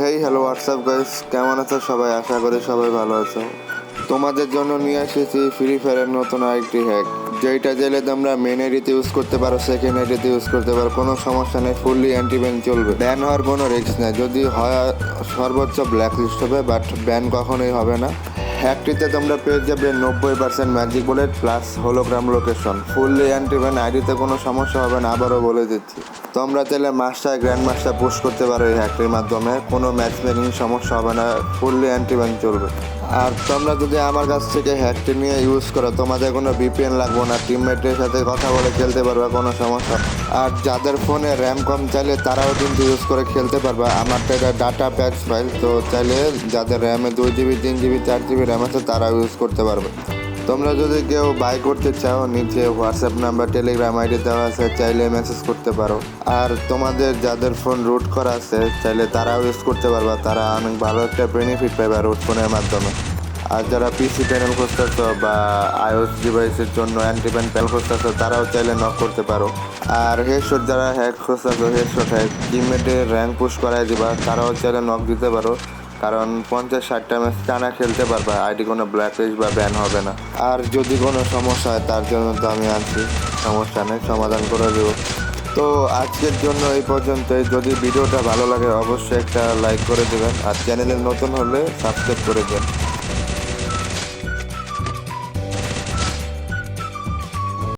Hey hello WhatsApp guys, কেমন আছো সবাই? আশা করি সবাই ভালো আছো। তোমাদের জন্য নিয়ে এসেছি ফ্রি ফায়ারের নতুন আরেকটি হ্যাক, যেইটা জেলে তোমরা মেন আইডিতে ইউজ করতে পারো, সেকেন্ড আইডিতে ইউজ করতে পারো, কোনো সমস্যা নেই। ফুললি অ্যান্টি ব্যান চলবে, ব্যান হওয়ার কোনো রিস্ক নেই। যদি হয় সর্বোচ্চ ব্ল্যাক লিস্ট হবে, বাট ব্যান কখনোই হবে না। হ্যাকটিতে তোমরা পেয়ে যাবে 90% magic bullet plus hologram location. Fully anti ban, আইডিতে কোনো সমস্যা হবে না। আবারও বলে দিচ্ছি, তোমরা চাইলে মাস্টার গ্র্যান্ড মাস্টার পুশ করতে পারো এই হ্যাকটির মাধ্যমে। কোনো ম্যাচ মেকিং সমস্যা হবে না, ফুললি অ্যান্টি ব্যান চলবে। আর তোমরা যদি আমার কাছ থেকে হ্যাকটি নিয়ে ইউজ করো, তোমাদের কোনো ভিপিএন লাগবে না, টিমমেটের সাথে কথা বলে খেলতে পারবে, কোনো সমস্যা। আর যাদের ফোনে র্যাম কম চাইলে তারাও কিন্তু ইউজ করে খেলতে পারবে। আমার তো এটা ডাটা প্যাক্স ফাইল, তো চাইলে যাদের র্যামে 2 GB 3 GB 4 GB র্যাম আছে তারাও ইউজ করতে পারবে। তোমরা যদি কেউ বাই করতে চাও, নিচে হোয়াটসঅ্যাপ নাম্বার টেলিগ্রাম আইডি দেওয়া আছে, চাইলে মেসেজ করতে পারো। আর তোমাদের যাদের ফোন রুট করা আছে চাইলে তারাও ইউজ করতে পারবা, তারা অনেক ভালো একটা বেনিফিট পাবে রুট ফোনের মাধ্যমে। আর যারা পিসি প্যানেল খুঁজতেছো বা আইওএস ডিভাইসের জন্য অ্যান্টিব্যান প্যানেল খুঁজতেছো, তারাও চাইলে নক করতে পারো। আর হেডশট যারা হ্যাক খুঁজতেছো, হেডশট হ্যাক টিমমেটের র্যাঙ্ক পুশ করাই দিবা, তারাও চাইলে নক দিতে পারো। কারণ 50-60টা ম্যাচ টানা খেলতে পারবা, আইডি কোনো ব্ল্যাক লিস্ট বা ব্যান হবে না। আর যদি কোনো সমস্যা হয় তার জন্য তো আমি আছি, সমস্যা নেই, সমাধান করে দেবো। তো আজকের জন্য এই পর্যন্তই। যদি ভিডিওটা ভালো লাগে অবশ্যই একটা লাইক করে দেবেন, আর চ্যানেলে নতুন হলে সাবস্ক্রাইব করে দেবেন।